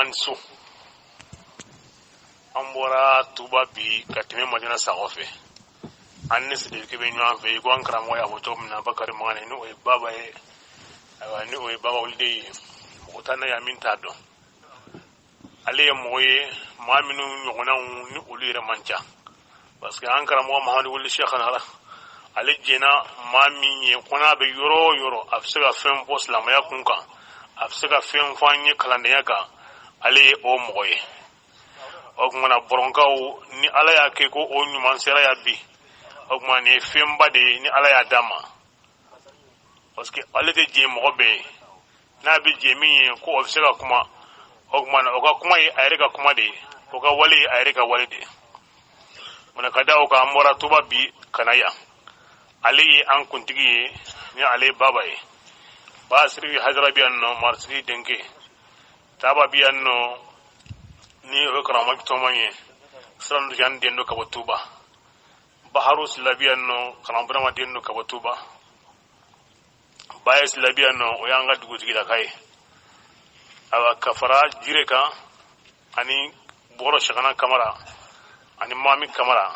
ansu ambora tuba bi katime madina sagofe annis de kebe nywan fe ko ankara mo ya hoto na bakari mane no e baba e ni o e baba ulde otana ya mintado ale moye maminu nyogona ni ulire mancha parce que ankara mo mahadu wul sheikh ala ale jena mami ye kona be yoro afsega fem pos la maya kunka afsega fem fanye kalande yaka ale o moye ogmana boronkaw ni ala ya ke ko o nyuman sera ya bi ogmana ni femba de ni ala ya dama parce que ale de je mo be na bi je mi ko ofsega kuma ogmana oga kuma yi ayrega kuma de oga wali ayrega wali de mona kada o ka mora tuba bi kanaya ali an kuntigi ni ali baba e basri hadra bi anno marsi denke taba bi anno ni o karama bi tomanye sran jan denno ka tuba baharus labi anno karamba ma denno ka tuba bayes labi anno o yanga dugu tigida kai awa kafara jireka ani boro shagana kamara ani mami kamara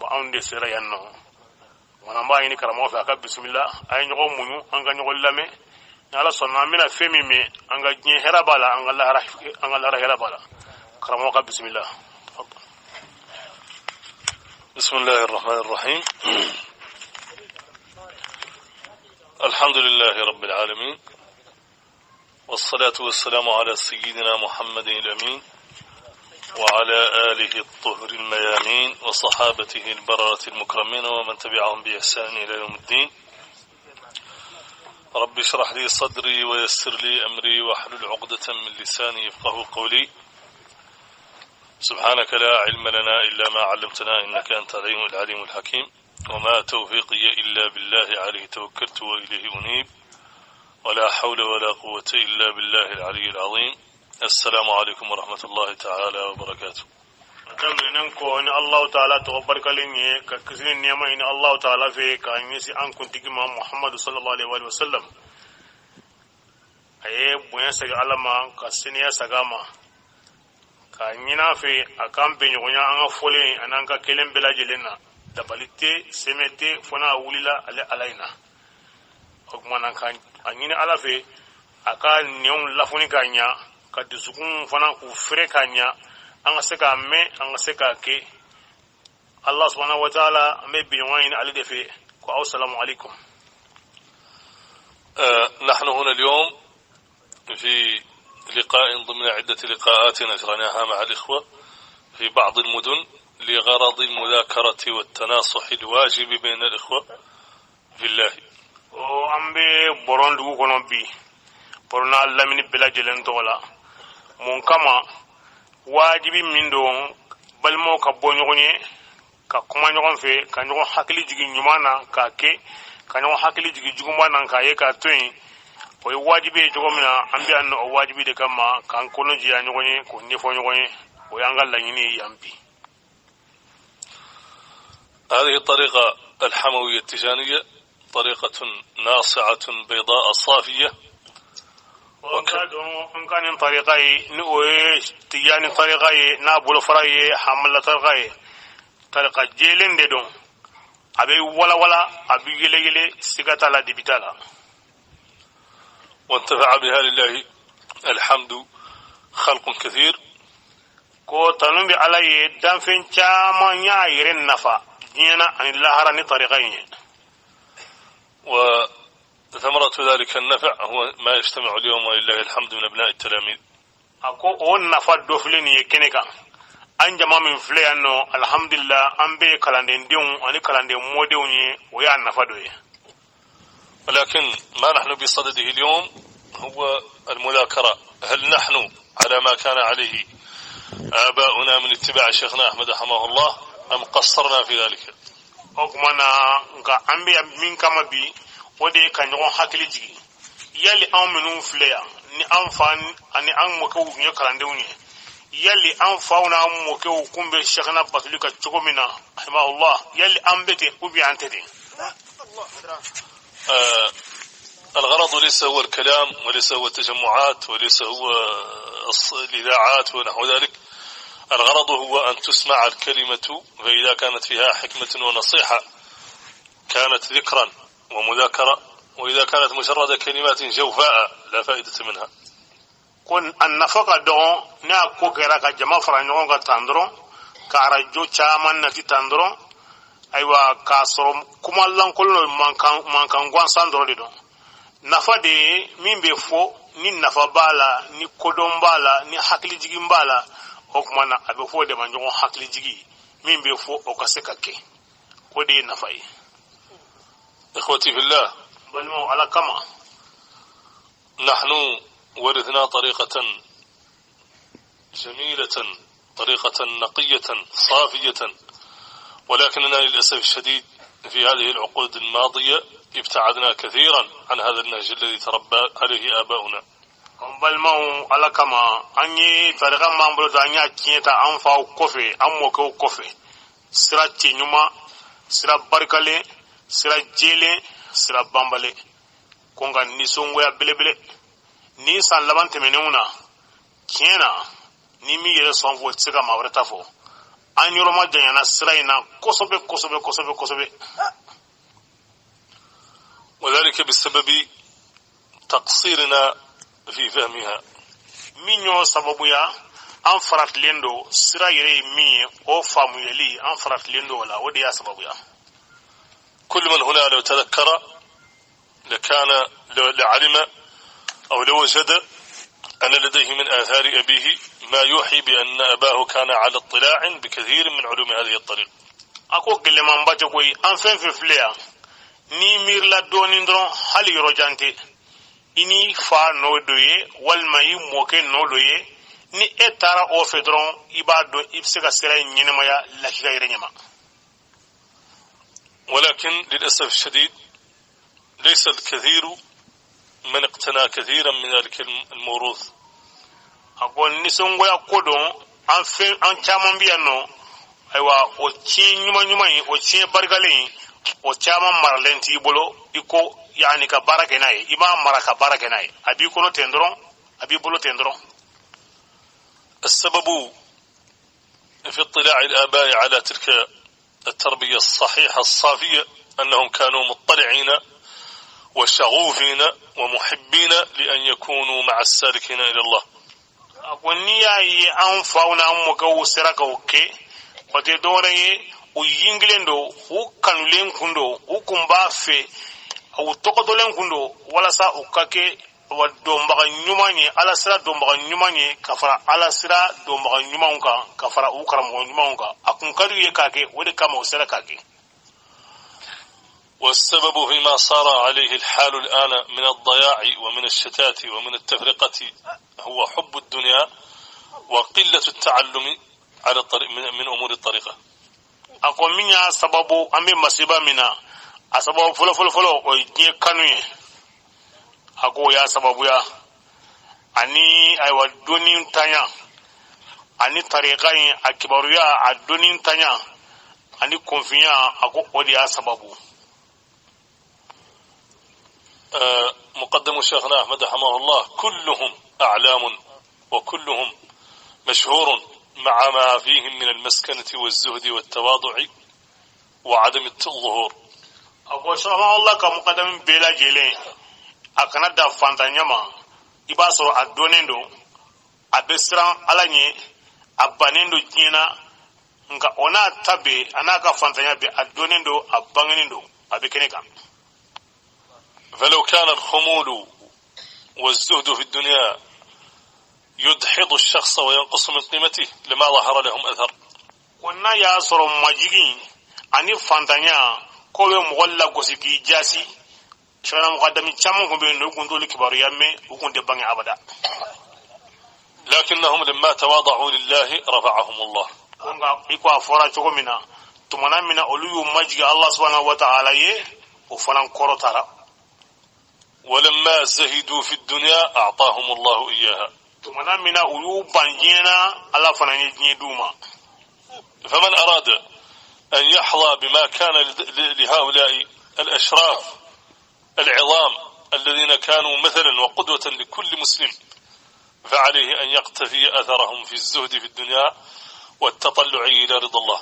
ba ande sera yanno wana mba ini karamo fa ka bismillah ay nyogo munu anga nyogo lame ala sonna mina femi me anga nyi herabala anga la herabala karamo ka bismillah بسم الله الرحمن الرحيم الحمد لله رب العالمين والصلاة والسلام على سيدنا محمد الأمين وعلى آله الطهر الميامين وصحابته البررة المكرمين ومن تبعهم بإحسان إلى يوم الدين رب اشرح لي صدري ويسر لي أمري واحلل عقدة من لساني يفقه قولي سبحانك لا علم لنا إلا ما علمتنا إنك أنت العليم الحكيم وما توفيقي إلا بالله عليه توكلت وإليه أنيب ولا حول ولا قوة إلا بالله العلي العظيم السلام عليكم ورحمة الله تعالى وبركاته ننكو إن الله تعالى تغبرك لني ككسين نيما إن الله تعالى في كأن يسي أنكم تجمع محمد صلى الله عليه وسلم أيه بوين سجى علما كسينيا سجاما كأننا في أكام بينيونا أنا فولي أنا أنك كلم بلا جلنا دبلتي سمتي فنا أوليلا علينا أكمانا كان أنينا على في أكان نيوم لفوني كانيا kadusukun fana ku fere kanya an se ka me an se ka ke Allah subhanahu wa ta'ala me bi wayin ali defe ko assalamu alaikum نحن هنا اليوم في لقاء ضمن عدة لقاءات نجرناها مع الإخوة في بعض المدن لغرض المذاكرة والتناصح الواجب بين الإخوة في الله ambe borondu kono bi porna Allah min bela jelen tola mon kama wajibi min don balmo ka bonyogonye ka kuma nyogon fe ka nyogon hakili jigi nyumana ka ke ka nyogon hakili jigi jugumana ka ye ka toyin o wajibi jogomina ambi anno o wajibi de kama kan kono ji anyogonye ko ne fo nyogonye o yanga lanyini yambi هذه الطريقة الحموية التجانية طريقة ناصعة بيضاء صافية وكان طريقي نوي تياني طريقي نابل فراي حمل طريقي طريقة جيلين دون أبي ولا أبي يلي سكتا لا دبتالا وانتفع بها لله الحمد خلق كثير كو تنبي علي دانفين چاما يايرن نفا جينا عن الله راني طريقين وثمرة ذلك النفع هو ما يجتمع اليوم ولله الحمد من أبناء التلاميذ أكو أون نفع دوفلين يكنيكا أنجما من فلي أنه الحمد لله أنبي كلاندين ديون أني كلاندين موديوني ويا نفع دوي ولكن ما نحن بصدده اليوم هو المذاكرة هل نحن على ما كان عليه آباؤنا من اتباع شيخنا أحمد رحمه الله أم قصرنا في ذلك أكمنا أنبي من كما بي ودي كان يكون حكلي جي يلي أمنون فليا ni anfan ani an moke wu nya kalandewnye yalli an fauna an moke wu kumbe shekna batulika chogomina rahimahullah yalli an bete ubi antete الغرض ليس هو الكلام، وليس هو التجمعات، وليس هو الإذاعات ونحو ذلك. الغرض هو أن تسمع الكلمة، فإذا كانت فيها حكمة ونصيحة كانت ذكرا ومذاكرة، وإذا كانت مجرد كلمات جوفاء لا فائدة منها. كن النفقة دون نا كوكرا كجماعة فرانيون كتاندرون كارجو تشامان نتي تاندرون أيوة كاسرم كمالان كله مانكان غوان ساندرو دي دون nafa de min be fo ni nafa bala ni kodon bala ni hakli jigi bala o kuma na abe fo de manjo hakli jigi min be fo o ka se ka ke ko de nafa yi. إخوتي في الله، بل ما على كما نحن ورثنا طريقة جميلة، طريقة نقية صافية، ولكننا للأسف الشديد في هذه العقود الماضية ابتعدنا كثيرا عن هذا النهج الذي تربى عليه آباؤنا. بل ما على كما أني طريقة ما نبلو أني كيتا أنفاو كوفي أموكو كوفي سرا تينيما سرا باركالي سرا جيلي سرا بامبالي كونغا نيسونغويا بلي بلي نيسان لبان تمنيونا كينا نيمي يرسون فو تسيغا ماورتا فو أن يرما جانا سراينا كوسوبي كوسوبي كوسوبي كوسوبي، وذلك بسبب تقصيرنا في فهمها. مينيو سببويا أن فرات ليندو سرايري مي أو فامو يلي أن فرات ليندو ولا وديا سببويا. كل من هنا لو تذكر لكان لعلم أو لوجد أن لديه من آثار أبيه ما يوحي بأن أباه كان على اطلاع بكثير من علوم هذه الطريقة. أكو كلمة باتكوي أن فين في فليا ni mirla doni ndron hali rojante ini fa no doye walma yi moke no doye ni etara o fedron ibado ibsega sira nyinema ya lakika yirenyama. ولكن للأسف الشديد ليس الكثير من اقتنى كثيرا من ذلك الموروث. أقول نسونغو يا كودون أن chaman biano aywa o chi nyuma nyuma yi o chi bargalin o chaman marlenti bolo iko yani ka barake nay ima maraka barake nay abi kono tendron abi bolo tendron. السبب في اطلاع الآباء على تلك التربية الصحيحة الصافية أنهم كانوا مطلعين وشغوفين ومحبين لأن يكونوا مع السالكين إلى الله. أقول نيا أنفعنا أمك سرقة أوكي وتدوري وينجلندو وكانولين كندو وكمبا في أو تقدلين كندو ولا سا أوكاكي ودومبا نيماني على سرا دومبا نيماني كفرا على سرا دومبا نيمانكا كفرا وكرم نيمانكا أكون كاريو يكاكي ودكما وسرقاكي. والسبب فيما صار عليه الحال الآن من الضياع ومن الشتات ومن التفرقة هو حب الدنيا وقلة التعلم على الطريق من أمور الطريقة. أقول مني سبب أمي مصيبة منا أسبب فلو ويجي كانوي أقول يا سبب يا أني أيوة دونين تانيا أني طريقة أكبريا الدونين تانيا أني كونفيا أقول يا سبب. مقدم شيخنا أحمد رحمه الله كلهم أعلام وكلهم مشهور مع ما فيهم من المسكنة والزهد والتواضع وعدم الظهور. أقول شرح الله كمقدم بلا جيلين أكنا دفعت نيما إباسو أدونيندو أبسران على أبانيندو جينا نكا أنا تبي أنا كفانتانيا بأدونيندو أبانيندو أبكنيكا. فلو كان الخمول والزهد في الدنيا يدحض الشخص وينقص من قيمته لما ظهر لهم أثر. ونا يا سرو ماجيكي أني فانتانيا كوي مغلا غوسيكي جاسي شانا مقدمي تشامون كوبي نوكون دولي كبارو يامي وكون دباني أبدا. لكنهم لما تواضعوا لله رفعهم الله. إكوا فورا تشوكو منا تمنا منا أوليو ماجيكي الله سبحانه وتعالى وفنان كورو تارا. ولما زهدوا في الدنيا أعطاهم الله إياها. فمن أراد أن يحظى بما كان لهؤلاء الأشراف العظام الذين كانوا مثلا وقدوة لكل مسلم، فعليه أن يقتفي أثرهم في الزهد في الدنيا والتطلع إلى رضا الله.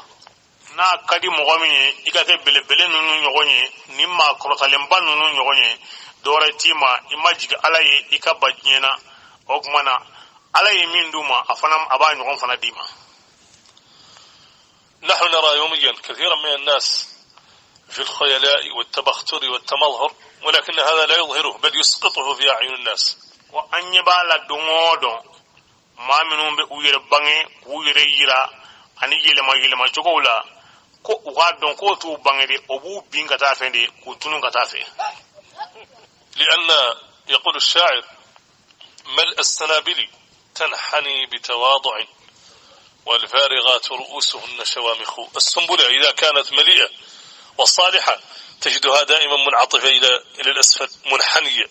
na kadi mɔgɔ min ye i ka kɛ belebele ninnu ɲɔgɔn ye ni maa kɔrɔtalenba ninnu ɲɔgɔn ye dɔwɛrɛ t'i ma i ma jigi ala ye i ka ba diɲɛ na o tuma na ala ye min d'u ma a b'a ɲɔgɔn fana d'i ma. نحن نرى يوميا كثيرا من الناس في الخيلاء والتبختر والتمظهر، ولكن هذا لا يظهره بل يسقطه في أعين الناس. وأن يبقى لدنودو ما منهم بأوير باني أوير يرا أني يلما جوكولا ko uga don ko tu bangede obu bin kata fende ko tunu kata fe. لأن يقول الشاعر ملء السنابل تنحني بتواضع والفارغات رؤوسهن شوامخ. السنبلة إذا كانت مليئة والصالحة تجدها دائما منعطفة إلى الأسفل منحنية،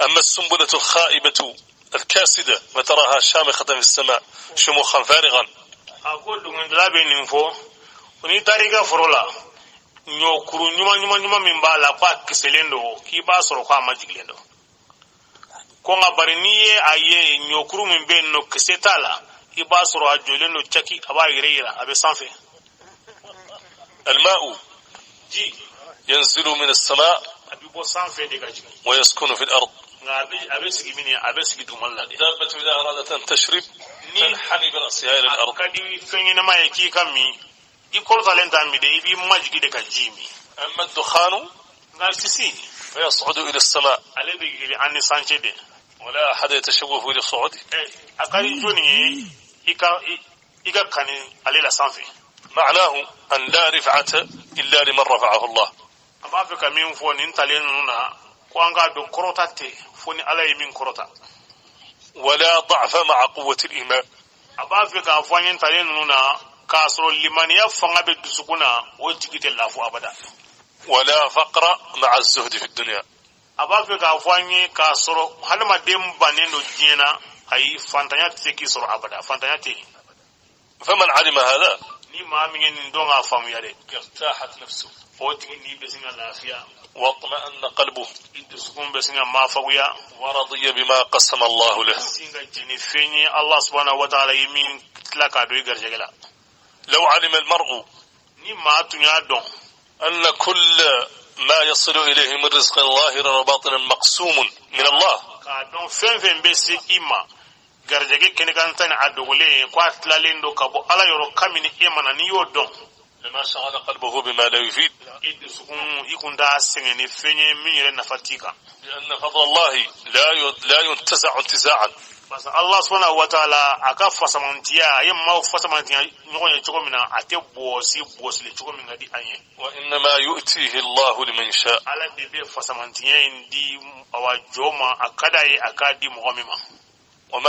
أما السنبلة الخائبة الكاسدة فتراها شامخة في السماء شموخا فارغا. أقول من دلابين نفو ni tarika forola nyokuru nyuma min ba la kwa kiselendo ki ba soro kwa majigilendo ko ngabari niye aye nyokuru min be no kisetala ki ba soro ajolendo chaki aba yireira abe sanfe. الماء ينزل من السماء ويسكن في الأرض. دابة إذا أرادت أن تشرب تنحني برأسها إلى الأرض. أما الدخان فيصعد إلى السماء ولا أحد يتشوف إلى صعوده. معناه أن لا رفعة إلا لمن رفعه الله. ولا ضعف مع قوة الإيمان. ولا فقر مع الزهد في الدنيا. فمن علم هذا ارتاحت نفسه واطمأن قلبه ورضي بما قسم الله له. لو علم المرء أن كل ما يصل إليه من رزق ظاهر وباطن مقسوم من الله لما شغل قلبه بما لا يفيد، لأن فضل الله لا ينتزع انتزاعا. Allah subhanahu wa ta'ala aka fasamantiya yamma fasamantiya nyonya choko mina ate bosi le choko mina di anye wa inna ma yu'tihi Allah liman sha. Ala bebe fasamantiya indi awajoma akadai akadi muhamima wa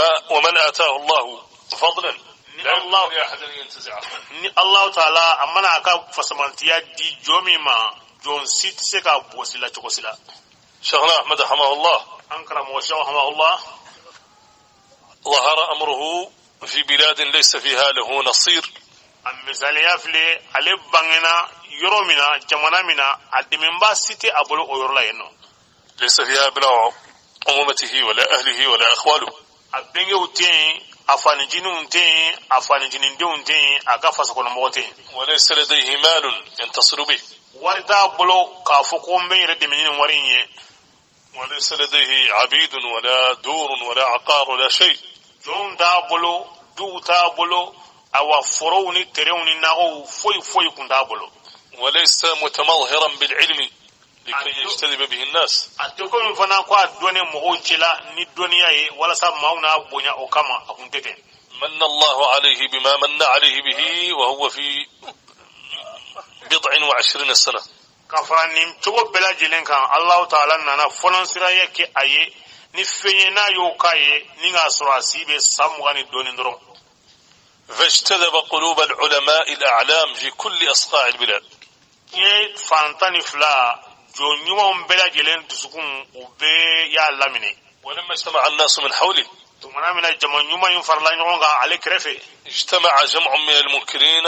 man ataahu Allah fadlan la Allah ahad yantaza'u. Ni Allah ta'ala amana aka fasamantiya di jomima jon sit se ka bosi la choko sila. Shaykhna Ahmad rahimahullah ankara wa rahimahullah ظهر أمره في بلاد ليس فيها له نصير. مثال يافلي على بانغنا يرومنا جمانا منا أدمن باسيتي أبولو أورلا ينو ليس فيها بلا عمومته ولا أهله ولا أخواله. أبنجي وتين أفانجينو وتين أفانجينين دو وتين أكافس كل موتين. وليس لديه مال ينتصر به. وردا أبولو كافوكم بين ردمنين ورينيه. وليس لديه عبيد ولا دور ولا عقار ولا شيء. جون دابلو دو تابلو أو فروني تروني ناو فوي كن دابلو. وليس متمظهرا بالعلم لكي يجتذب به الناس. أتكلم فنا قا دوني مغوجلا ندوني ولا سامعونا بنيا أكما أكنتين. من الله عليه بما من عليه به وهو في 29 سنة. Kafanim chogo bela jelen kan Allah Ta'ala nana folon sira yake aye ni fenye na yo kaye ni nga sura sibe samugani doni ndoro. فاجتذب قلوب العلماء الأعلام في كل أصقاع البلاد. Ye fantani fla jo nyuma bela jelen dusukun ube ya lamine. ولما اجتمع الناس من حوله tumana mina jama nyuma yin farla nyonga ale krefe. اجتمع جمع من المنكرين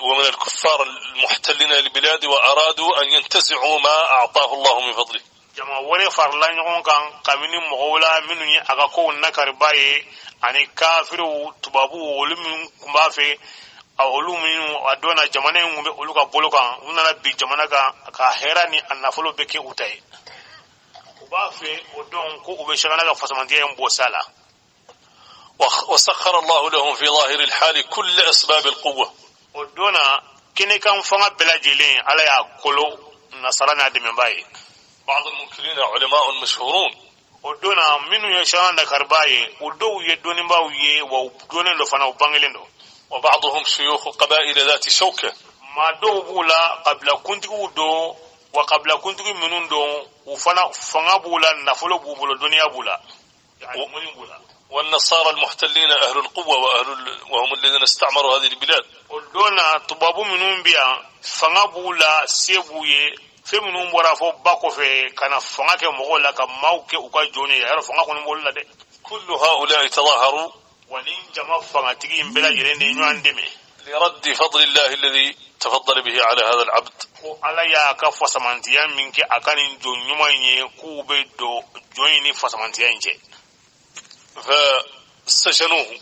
ومن الكفار المحتلين للبلاد وأرادوا أن ينتزعوا ما أعطاه الله من فضله. jama wore farla ɲɔgɔn kan kabini mɔgɔw la minnu ye a ka kow nakariba ye ani kafiru tubabu olu min kun b'a fɛ olu minnu a dɔnna jamana in kun bɛ olu ka bolo kan u nana bi jamana kan ka hɛrɛ ni a nafolo bɛ kɛ u ta ye u b'a fɛ o dɔn ko u bɛ sagana ka fasamantiya in bɔ sa la. وسخر الله لهم في ظاهر الحال كل أسباب القوة. ودونا كني كان فما بلا جيلين على يا كلو نصرنا دمباي. بعض المنكرين علماء مشهورون. ودونا منو يشان دكرباي ودو يدوني باوي ودوني لفنا وبانغلينو. وبعضهم شيوخ قبائل ذات شوكة. ما دو بولا قبل كنت ودو وقبل كنت منون دو وفنا فنا بولا نفلو بولا دنيا بولا. يعني منين بولا. والنصارى المحتلين أهل القوة وهم الذين استعمروا هذه البلاد. ودونا تبابو منهم بيا فنابولا سيبويه في منهم برافو باكو في كان فناك مغولا كماوك وكجوني يعرف فناك نقول ده. كل هؤلاء تظاهروا ولين جماعة فناتيين بلا جرين ينوان دمي لرد فضل الله الذي تفضل به على هذا العبد. على يا كف سمانتيان منك أكان جون يومين كوبي دو جويني فسمانتيان جي. فسجنوه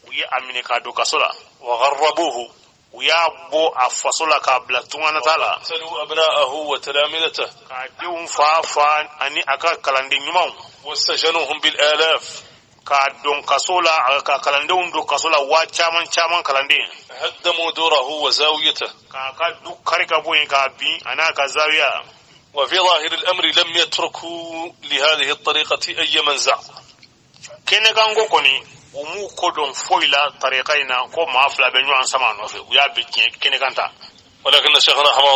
ويا أمين كادو كسولا وغربوه ويا بو أفصولا قبل توانا تالا قتلوا أبناءه وتلامذته كاديهم فا أني أكا كلاندين يوم وسجنوهم بالآلاف كادون كسولا كلاندون دو كسولا واتشامان كلاندين هدموا دوره وزاويته كادو كاريكا بوين كابي أنا كزاوية. وفي ظاهر الأمر لم يتركوا لهذه الطريقة أي منزع. kene gango koni umu kodon foila tariqaina ko mafla be nyuan sama no fe uya be kene kanta. ولكن شيخنا رحمه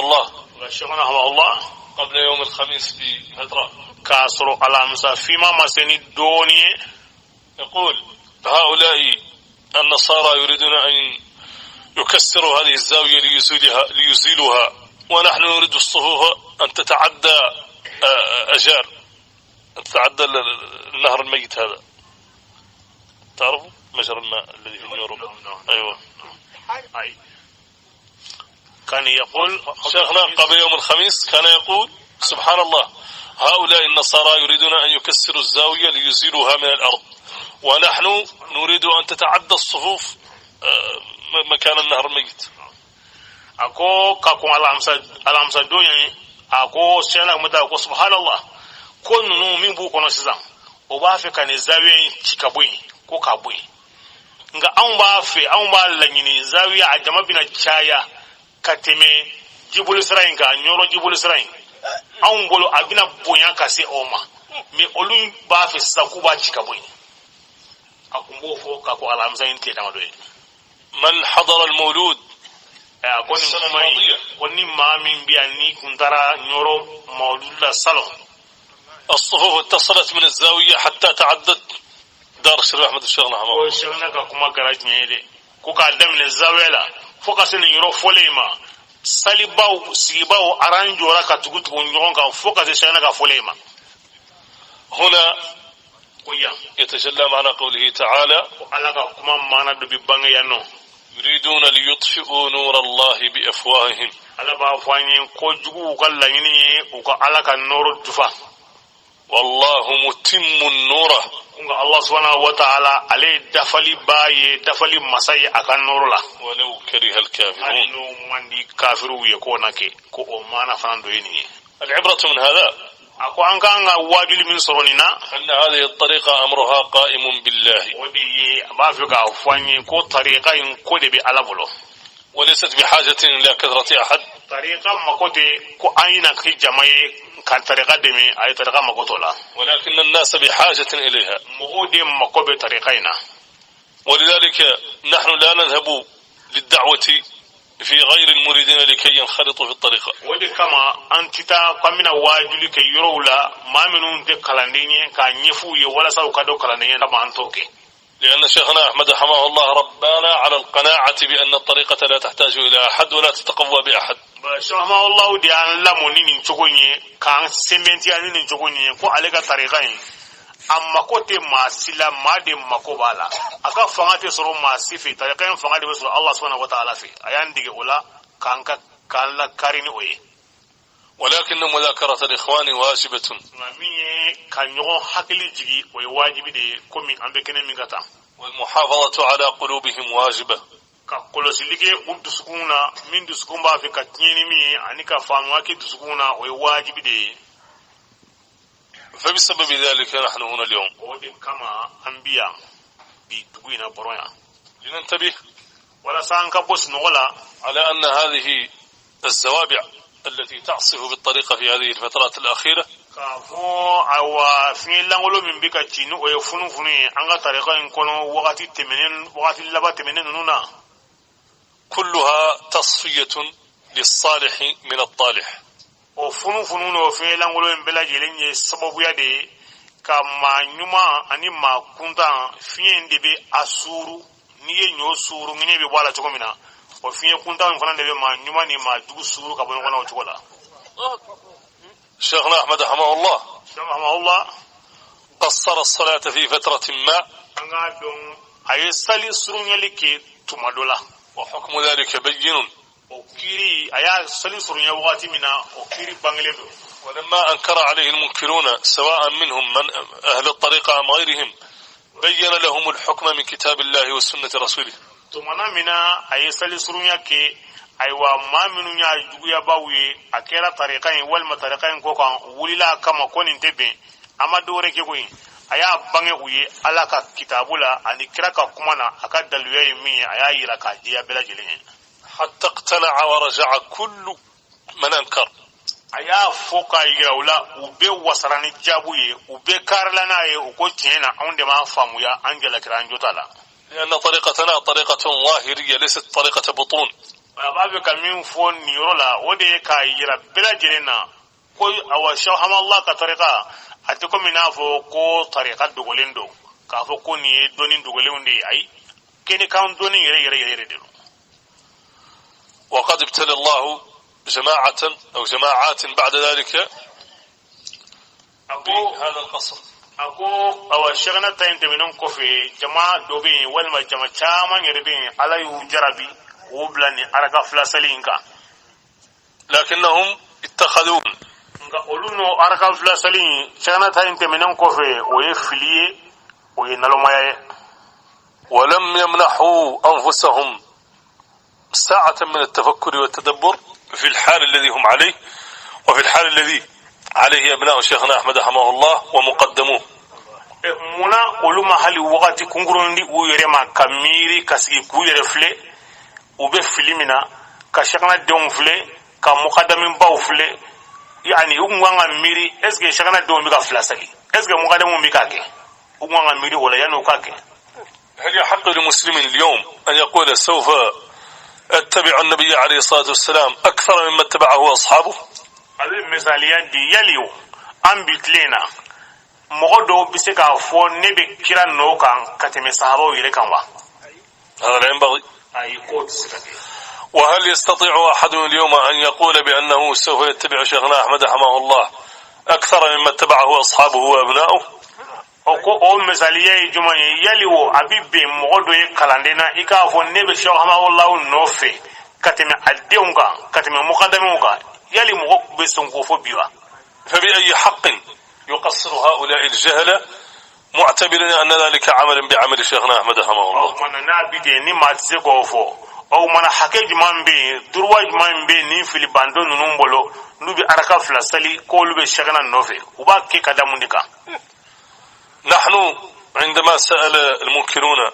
الله قبل يوم الخميس بفترة كاسرو على مسا فيما مسني دوني يقول هؤلاء النصارى يريدون أن يكسروا هذه الزاوية ليزيلوها ونحن نريد الصفوف أن تتعدى أجار أن تتعدى النهر الميت هذا. تعرفوا مجرى الماء الذي في اليوروب. أيوة. كان يقول شيخنا قبل يوم الخميس كان يقول سبحان الله هؤلاء النصارى يريدون أن يكسروا الزاوية ليزيلوها من الأرض ونحن نريد أن تتعدى الصفوف مكان النهر الميت. أكو كاكو على أمسا دوني أكو سيانا مدى أكو سبحان الله كل نومين بو كنا سيزان وبافي كان الزاوية تكابوين ko kabwe nga an ba lanyini zawiya a jama bina chaya kateme jibul sirain ka nyoro jibul sirain an bolo abina bonya kase oma me olun ba fe saku ba chikabwe akumbo fo ka ko alamza inte tama do man hadara al mawlud koni mamin biani kuntara nyoro mawlud la salon الصفوف اتصلت من الزاوية حتى تعدت دار الشيخ أحمد الشيخ نحمه الله الشيخنا كما قرأت نيدي كوكا دم للزاوية فوكسن يرو فوليما سالباو سيباو أرانجورا كتغوت ونجون فوكس الشيخنا كفوليما. هنا يتجلى معنى قوله تعالى يريدون ليطفئوا نور الله بأفواههم. والله متم نوره. الله سبحانه وتعالى عليه دفلي باي دفلي مساي أكان نور الله ولو كره الكافرون. أنو مندي كافرو يكونك كو مانا فاندويني. العبرة من هذا أكو أنكان واجل من سروننا أن هذه الطريقة أمرها قائم بالله. ودي بافيك أفاني كو طريقة ينقود بألبلو وليست بحاجة إلى كثرة أحد. طريقة مكوتي كو أين كي جماعي كان طريقة دمي أي طريقة مكوتولا ولكن الناس بحاجة إليها مهودي مكوبة طريقينا. ولذلك نحن لا نذهب للدعوة في غير المريدين لكي ينخرطوا في الطريقة. ودي كما أنتتا كمنا واجل كي يرولا ما منون دي كلانديني كان يفوي ولا سو كادو كلانديني لما أنتوكي. لأن شيخنا أحمد حماه الله ربنا على القناعة بأن الطريقة لا تحتاج إلى أحد ولا تتقوى بأحد. شيخنا الله دي أن لموني نشوكوني كان سمنتي أن نشوكوني كو عليك طريقين amma kote masila made makobala aka fangate soro masifi tariqan fangate besoro Allah subhanahu wa ta'ala fi ayan dige ula kanka kala karini oye ولكن مذاكرة الإخوان واجبة. والمحافظة على قلوبهم واجبة. فبسبب ذلك نحن هنا اليوم لننتبه على أن هذه الزوابع التي تعصف بالطريقة في هذه الفترات الأخيرة كلها تصفية للصالح من الطالح. kama nyuma ani makunta fiye ndebe asuru niye nyo suru ngine be bwala chokomina o fiye kunta mfana ndebe ma nyuma ni ma dugu suru ka bono kona chokola. شيخنا أحمد رحمه الله قصر الصلاة في فترة ما أي صلي سرون يلك تمدولا وحكم ذلك بين وكيري أي صلي سرون يوغاتي منا وكيري بانغليدو. ولما أنكر عليه المنكرون سواء منهم من أهل الطريقة أم غيرهم بين لهم الحكم من كتاب الله وسنة رسوله. تمنا منا أي صلي سرون يكي أيوا ما منو يا جويا باوي أكيرا طريقين والما طريقين كوكا وللا كما كون انتبه أما دوري كيكوين أيا بانغي وي ألاكا كتابولا أني كراكا كمانا أكا دلويا يمي أيا يراكا ديا بلا جلين حتى اقتنع ورجع كل من أنكر. أيا فوكا يراولا وبي وصراني جابوي وبي كارلانا وكو تينا عندما فامويا أنجلا كرانجو تالا لأن طريقتنا طريقة ظاهرية ليست طريقة بطون. ababe kamin fon nirola wode ka yira bela jirena ko awa shahama Allah ka tariqa ati ko minafo ko tariqa dogolendo ka fo ko ni donin dogolende ay kene kan donin yere de. وقد ابتلى الله جماعة أو جماعات بعد ذلك بهذا القصر. أكو أو شغنا تنتمينون كوفي جماعة دوبين والما جماعة شامان يربين على يجربي وبلاني أركا فلاسلينكا لكنهم اتخذون قولوا أركا فلاسلين شغنا تنتمينون كوفي ويفليه وينالومايا ولم يمنحوا أنفسهم ساعة من التفكر والتدبر في الحال الذي هم عليه وفي الحال الذي عليه أبناء شيخنا أحمد رحمه الله ومقدموه. منا علوم هل وقت كونغروندي ويرما كميري كسي كوير فلي وبفلمنا كشغنا دون فلي كمقدمين باو فلي يعني وغوانا ميري اسكي شغنا دون بيكا فلاسلي اسكي مقدمون بيكاكي وغوانا ميري ولا يانو كاكي. هل يحق لمسلم اليوم أن يقول سوف اتبع النبي عليه الصلاة والسلام أكثر مما اتبعه أصحابه؟ هذه مثاليات دي يليو أم بيتلينا مغدو بسيكا فو نبي كيرا نوكا كتمي صحابه يليكا هذا لا ينبغي. وهل يستطيع أحد اليوم أن يقول بأنه سوف يتبع شيخنا أحمد رحمه الله أكثر مما اتبعه أصحابه وأبناؤه؟ o misaliye jumani yaliwo abibe mogodo ye kalandena ika fo nebe shaw hamawallahu nofe kateme addeunga kateme muqaddamunga yali mogo be sonko fo biwa. فبأي حق يقصر هؤلاء الجهلة معتبرين أن ذلك عمل بعمل شيخنا أحمد رحمه الله؟ من نابيدي ni matse ko fo o mana hakeji mambe durwaj mambe ni filibando nunumbolo nubi araka flasali ko lube shagana nofe uba ke kadamundika. نحن عندما سأل المنكرون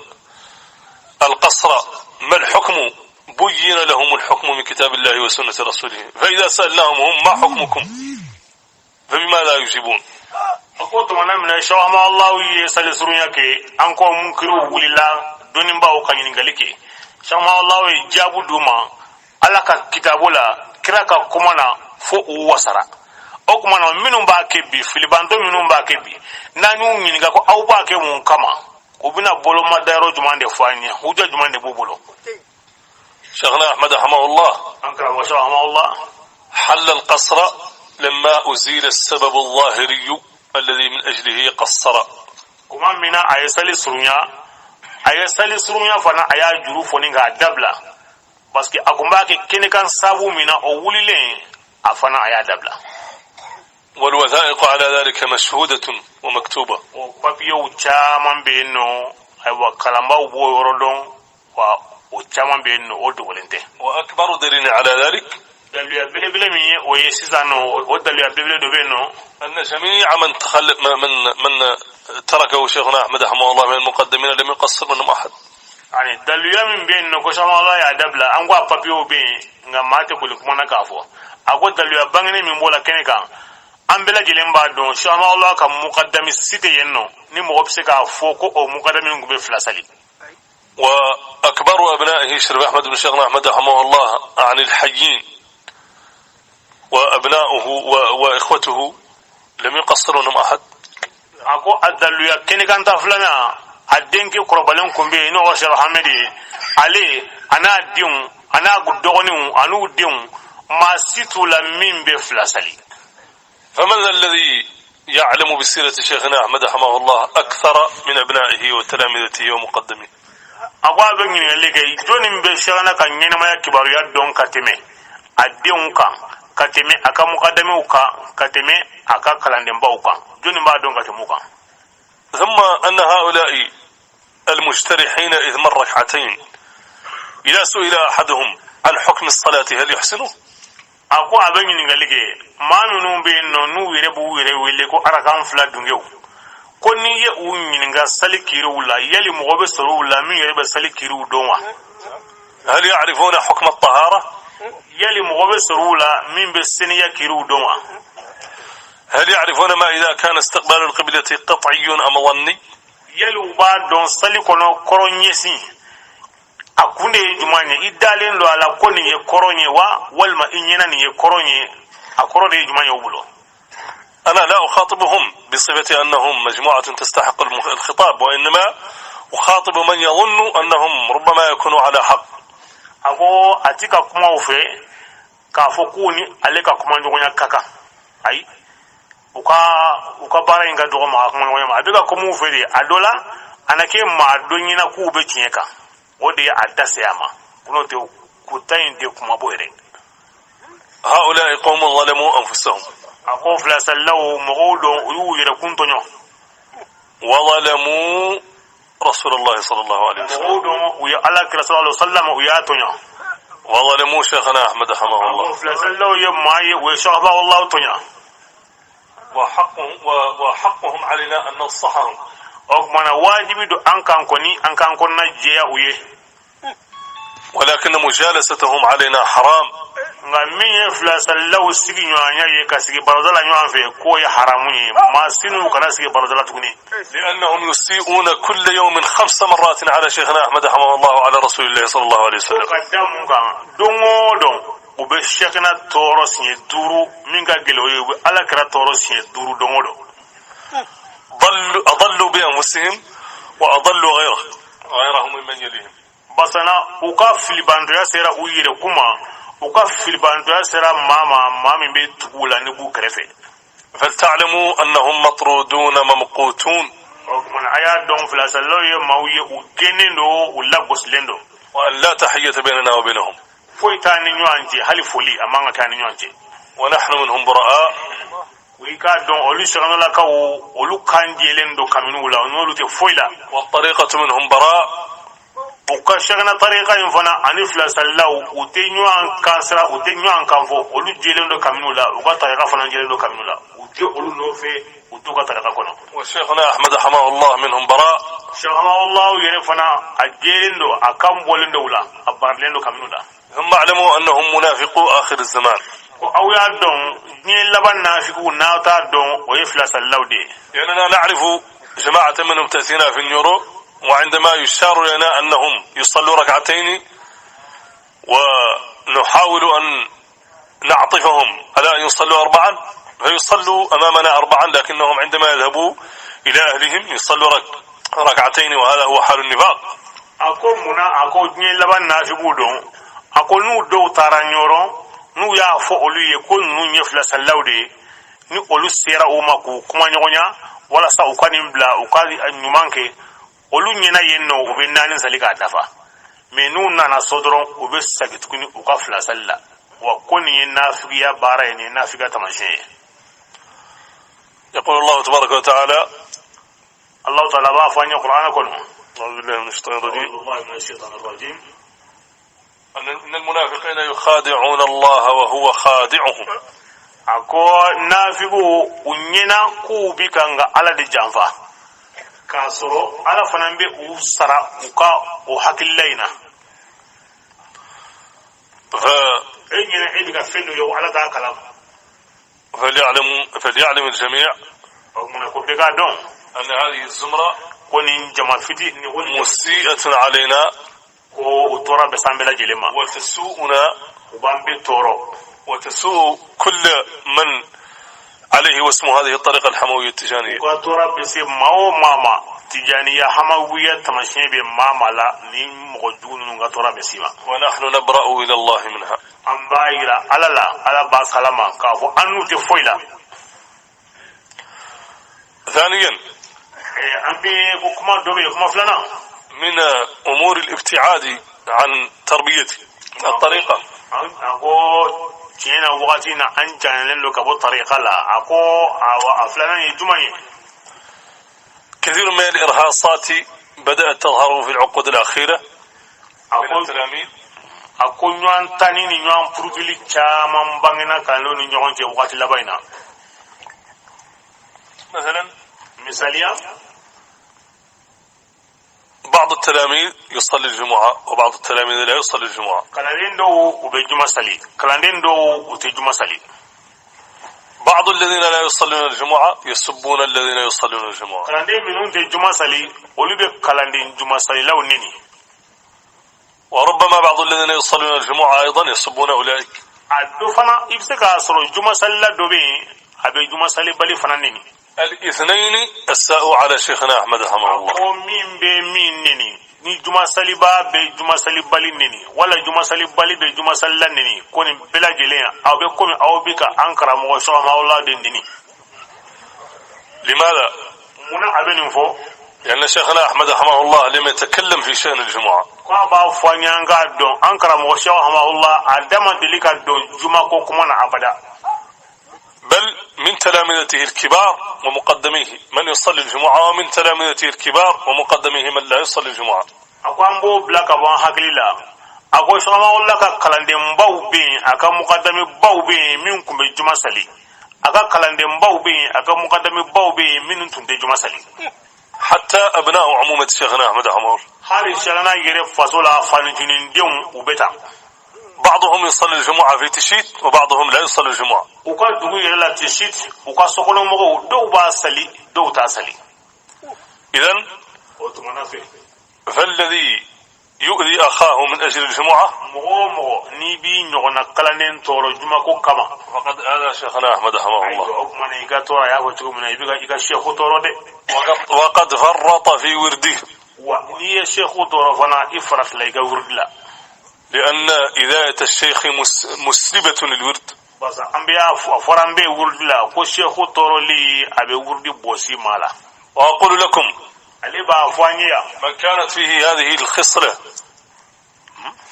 القصر ما الحكم بين لهم الحكم من كتاب الله وسنة رسوله، فإذا سألناهم هم ما حكمكم فبماذا يجيبون؟ أقول تماما من شاء الله يسأل سرونيك أنكم منكروا ولله دون باو كان ينقلك شاء الله يجابوا دوما على كتابولا كراكا كمانا فوق وسرا o kuma na minnu b'a kɛ bi filibanto minnu b'a kɛ bi n'an y'u ɲininka ko aw b'a kɛ mun kama u bɛna boloma dayɔrɔ juman de fɔ an ye hujja juman de b'u bolo. شيخنا أحمد رحمه الله حل القصر لما أزيل السبب الظاهري الذي من أجله قصر. كما منا أيسالي سرونيا فانا أيا جرو فونينغا دبلا بس كي أكمبا كي كنكان سابو منا أو وليلين afana aya dabla والوثائق على ذلك مشهودة ومكتوبة وبابيو chaman beno aywa kalamba bo yorodon wa o chaman beno o dogolente وأكبر دليل على ذلك دليل بلبلمي ويسيزانو ودليل بلبل دوبينو أن جميع من من تركه شيخنا أحمد رحمه الله من المقدمين لم يقصر منهم أحد يعني دليل من بينو كشما الله يا دبلا أنغوا بابيو بين ngamate kulikumana kafo ago daliya bangene min bola keneka ambela jelen ba don shama Allah ka muqaddami site yenno ni mo obse ka foko o muqaddami ngube flasali وأكبر أبنائه شرف أحمد بن شيخنا أحمد رحمه الله عن الحيين وأبناؤه وإخوته لم يقصروا منهم أحد أكو الدليا كنكان تفلنا الدينك قربالهم كمبي إنه وشر حمدي عليه أنا ديون أنا قدوني أنا ديون ما سيتو لمن بفلاسلي فمن الذي يعلم بسيرة شيخنا أحمد رحمه الله أكثر من أبنائه وتلامذته ومقدميه agwa bengini lege joni mbe shana kan nyina maya kibaru ya don kateme adde kan kateme aka mukaddame uka kateme aka kalandemba uka joni ba don kateme uka ثم أن هؤلاء المجترحين إذ مر ركعتين إذا سئل أحدهم عن حكم الصلاة هل يحسنه agwa bengini lege manu be no nu wire bu wire wile ko arakan fla dungew koni ye unyinga salikiru la yali mogobe soru la min yebe salikiru donwa هل يعرفون حكم الطهارة يلي مغوبة سرولة من بالسنية كيرو دوما هل يعرفون ما إذا كان استقبال القبلة قطعي أم ظني يلي بعد دون صلي كونو كورونيسي أكوني جماني إدالين لو على كوني يكوروني والما إنينا يكوروني أكوروني جماني وبلو أنا لا أخاطبهم بصفة أنهم مجموعة تستحق الخطاب وإنما أخاطب من يظن أنهم ربما يكونوا على حق أقول أتيك كما وفي كافوكوني عليك كما نقول كاكا أي uka bara inga dogo ma kuma wani ma daga kuma fere adola anake ma donyina ku be tinyeka wode ya adase ama kuno te kutayin de kuma boyre هؤلاء قوم ظلموا أنفسهم أقول فلا سلوا مغودون يركون تنيو وظلموا رسول الله صلى الله عليه وسلم مغودون ويا الله رسول الله صلى الله عليه وسلم ويا تنيو وظلموا شيخنا أحمد رحمه الله أقول فلا سلوا يماي ويشهد الله تنيو وحقهم علينا أن ننصحهم أقمنا واجب دو أنكان كنا جيا ويه ولكن مجالستهم علينا حرام من يفلس الله سيجي نوانيا يكاسيجي برزلا نوان في كوي حرامني ما سينو كنا سيجي برزلا تكوني لأنهم يسيئون كل يوم 5 مرات على شيخنا أحمد رحمه الله وعلى رسول الله صلى الله عليه وسلم قدامهم كان دون وبشيخنا تورس يدورو من قالوا على كرا تورس يدورو دون أضلوا بأنفسهم وأضلوا غيرهم ممن يليهم بس أنا وقف الباندريا سيرا ويري كما وقف الباندريا سيرا مامي بيتقولا نبو كرفي فلتعلموا أنهم مطرودون ممقوتون من آيات دون فلاس الله يماوي وجننو ولا غسلندو وأن لا تحية بيننا وبينهم فوي تاني نيوانجي هل فولي أمانة تاني نيوانجي ونحن منهم براء ويكا دون أولو سرنا لك أولو كانجي لندو كامنو لا نولو تفويلا والطريقة منهم براء ukashagana tariqa infana anifla sallahu utenyo kansra utenyo kanfo olu jelendo kaminula uga tariqa fana jelendo kaminula uti olu nofe utuka tariqa kono wa shaykhuna ahmad rahimahullah minhum bara shaykhullah yerfana ajelendo akam bolendo wala abarlendo kaminula هم علموا انهم منافقو اخر الزمان او يا دون ني لبن نافقو ناتا دون ويفلا sallahu دي لاننا نعرف جماعه منهم تاتينا في النيورو وعندما يشار لنا أنهم يصلوا ركعتين ونحاول أن نعطفهم على أن يصلوا 4 فيصلوا أمامنا 4 لكنهم عندما يذهبوا إلى أهلهم يصلوا ركعتين وهذا هو حال النفاق أقول منا أقول نيل لبن نافقودون أقول نو دو تارانيورو نو يا فؤلو يكون نو يفلس اللودي نو أولو سيرا وماكو كما نيغنيا ولا سا أكاني بلا أكاني نمانكي olu nyina yenno ube nanin salika dafa me nun nana sodron ube sagitukuni uka fla salla وكن ينافقيا بارين ينافقا تمشي. يقول الله تبارك وتعالى الله تعالى بافاني القرآن كله. أعوذ بالله من الشيطان الرجيم. أعوذ بالله من الشيطان الرجيم. أن المنافقين يخادعون الله وهو خادعهم. أكو نافقو ونينا كوبيكا على الجنفة كاسرو على فنبي وسرا وكا وحكيلينا إننا إذا فيلو يو على ذا كلام فليعلم الجميع أن هذه الزمرة مسيئة علينا وتسوءنا وتسوء كل من عليه واسم هذه الطريقة الحموية التجانية. ونحن نبرأ إلى الله منها. ثانيا من أمور الابتعاد عن تربية الطريقة جينا وقتنا أنجان لنلو كبو طريقة لا أكو أفلانا يجمعين. كثير من الإرهاصات بدأت تظهر في العقود الأخيرة من التلاميذ. أكو نيوان تاني نيوان بروتيلي كامان بانينا كانلو نيوان جي وقت لباينا. مثاليا بعض التلاميذ يصلي الجمعة وبعض التلاميذ لا يصلي الجمعة. كلاندين دو وبيجمع صلي كلاندين دو وتجمع صلي. بعض الذين لا يصلون الجمعة يسبون الذين يصلون الجمعة. كلاندين منهم تجمع صلي ولبي كلاندين جمع صلي لا ونني. وربما بعض الذين يصلون الجمعة أيضا يسبون أولئك. أدوفنا يبسك أسرو جمع صلي لا دوبي أبي جمع صلي بالي فنانيني. الاثنين الساء على شيخنا أحمد رحمه الله. ومين بمين نني ni juma saliba be juma salibali nini wala juma salibali be juma sallan nini koni bela jelen aw be komi aw bika ankara mo so ma wala den nini لماذا muna abenin fo لأن شيخنا أحمد رحمه الله لم يتكلم في شأن الجمعة. kwa ba fanyanga don ankara mo so ma wala adama delika don juma ko kuma na abada. بل من تلامذته الكبار ومقدميه من يصلي الجمعة ومن تلامذته الكبار ومقدميه من لا يصلي الجمعة. أقامبو بلاك أبوان حقليلا أقول شلما الله ككلندم باوبين أكا مقدمي باوبين منكم بالجمعة سلي أكا كلندم باوبين أكا مقدمي باوبين منكم بالجمعة سلي. حتى أبناء عمومة شيخنا أحمد رحمه الله. هل شلنا يرف فصولا فانجنين ديوم وبتا. بعضهم يصلي الجمعة في تشيت وبعضهم لا يصلي الجمعة. وقال دعوة إلى تشيت وقال سقولنا مغو دو باسلي دو تاسلي. إذن فالذي يؤذي أخاه من أجل الجمعة مغو نيبي نغنى قلنين تورو جمعة كما فقد آذى شيخنا أحمد رحمه الله. وقد فرط في ورده. وني الشيخ تورو فنا إفرط ليك ورد لا. لأن إذاية الشيخ مسلبة للورد. بس أنبياء فرام بي ورد لا كو شيخ تورو لي أبي ورد بوسي مالا. وأقول لكم من كانت فيه هذه الخصلة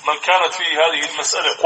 من كانت فيه هذه المسألة